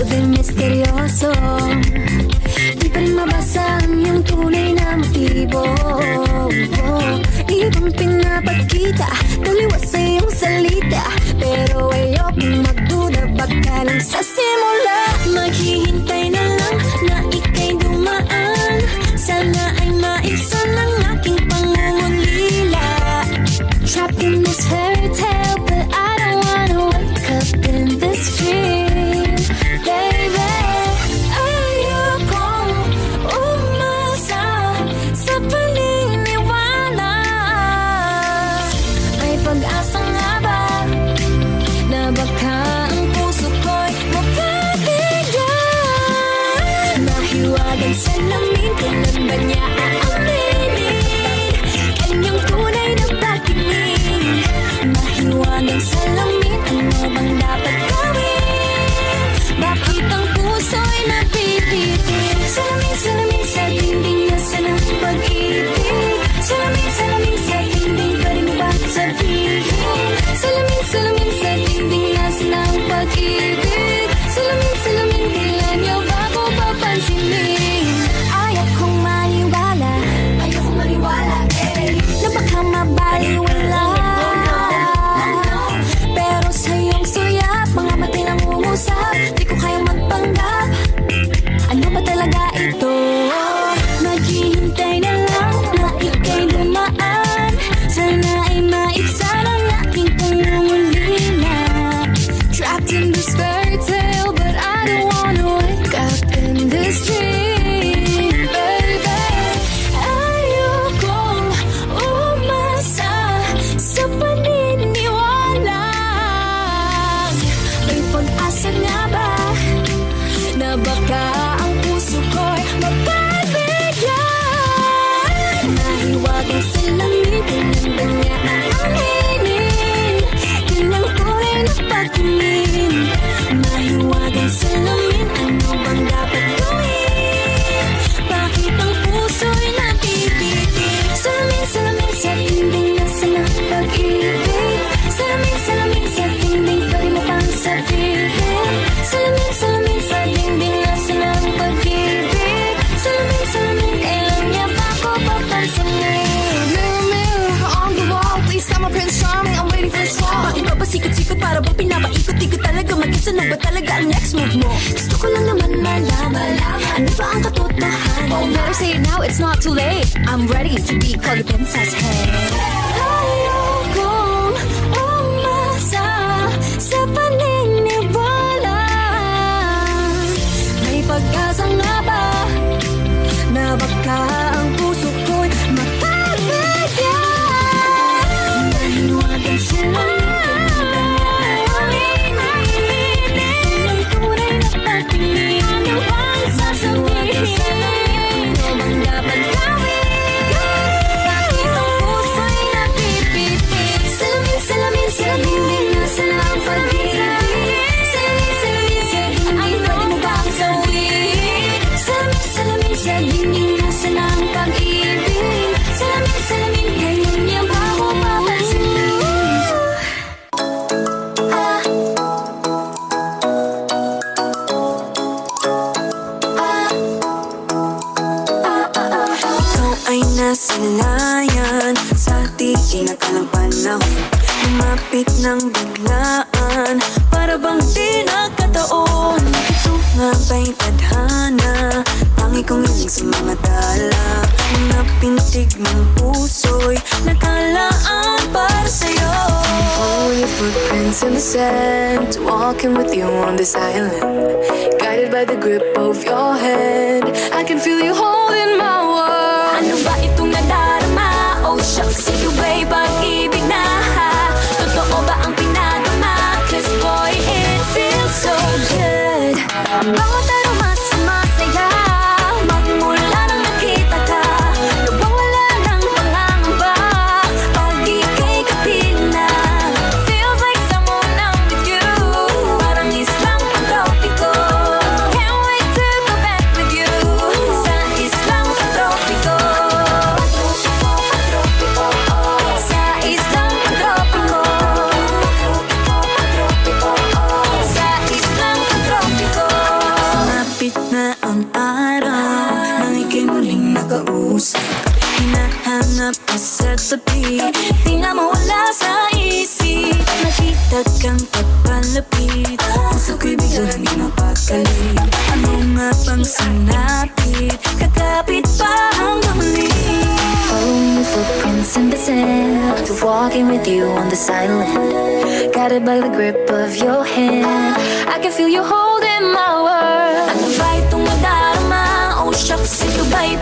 Din misteryoso, di pa rin mabasa ang iyong tunay na motibo. Ibang pinapakita, taliwas sa iyong salita, pero ayokong magduda, baka lang sa simula. Maghihintay na lang na ika'y dumaan, sana ay maibsan ang aking pangungulila. Trapped in this fairy tale, but I don't wanna wake up in this dream. Salamin, kailan ba niya aaminin kanyang tunay na pagtingin? Mahiwagang salamin, ano bang dapat gawin? Bakit ang puso'y napipitin? Salamin, salamin sa dingding, nasa ng pag-ibig. Salamin, salamin sa dingding, pwede mo ba sabihin? Salamin, salamin sa dingding, nasa ng pag-ibig. Salamin, salamin, kailan niyo ba ako papansinin? Na baka mabaliwala, pero sa iyong sulyap, mga matay nangungusap, di ko kayang magpanggap. Ano ba talaga ito? Maghihintay na lang na ika'y dumaan, sana ay maibsan ang aking pangungulila. Trapped in this fairy tale, but I don't wanna wake up in this dream. Baka ang puso ko'y mapagbigyan. Mahiwagang salamin, kailan ba niya aaminin kanyang tunay na pagtingin? Mahiwagang salamin, ano bang dapat gawin? Bakit ang puso'y napipitin? Salamin, salamin sa dingding, nasa ng pag-ibig. Salamin, salamin sa dingding, pwede mo pang sabihin? Salamin, salamin sa dingding, nasa ng pag-ibig. Salamin, salamin, kailan niya ba ako papansinin? Mirror, mirror on the wall, please tell my Prince Charming, I'm waiting for this fall. Bakit ba pasikot-sikot, para bang pinapaikot-ikot talaga? Mag-isa na ba talaga ang next move mo? Gusto ko lang naman malaman, ano ba ang katotohanan? Oh, better say it now, it's not too late. I'm ready to be called the princess, hey. Ayokong umasa sa paniniwala. May pag-asa nga ba na baka ang puso ko'y mapagbigyan? Mahiwagang salamin, kailan ba niya aaminin ang tunay na pagtingin? Ano bang sasabihin? Ano bang dapat gawin? Bakit ang puso'y napipitin? Salamin, salamin, salamin, din nasa ng pag-ibig. Salamin, salamin sa dingding, pwede mo bang sabihin? Salamin, salamin sa dingding, nasa ng pag-ibig. Salamin, salamin, kailan niya ba ako papansinin? Ikaw ay nasilayan sa di inakalang panahon, lumapit ng biglaan, para bang di nagkataon. Ito nga ba'y tadhana, tangi kong iling sa mga dala, mga pintig ng puso'y nakalaan para sa'yo. Following your footprints in the sand, walking with you on this island, guided by the grip of your hand, I can feel you holding my world. Ano ba itong nadarama? Oh shucks, ikaw ba'y pag-ibig na? Totoo ba ang pinagama? Cause boy, it feels so good. Bawat aroma sumasaya, magmula nang nakita ka, nawawala ng pangangamba pag ika'y kapiling na. Feels like someone I'm with you, parang islang pantropiko. Can't wait to go back with you sa islang pantropiko. mga pa sa tabi, di na mawala sa isip. Nakita kang papalapit, puso ko'y biglang di mapakali. Ano nga bang sinapit, kakapit pa hanggang muli. Following your footprints in the sand, to walking with you on the silent, guided by the grip of your hand. I can feel you holding my world. Ano ba itong nadarama? Oh shucks, ito ba'y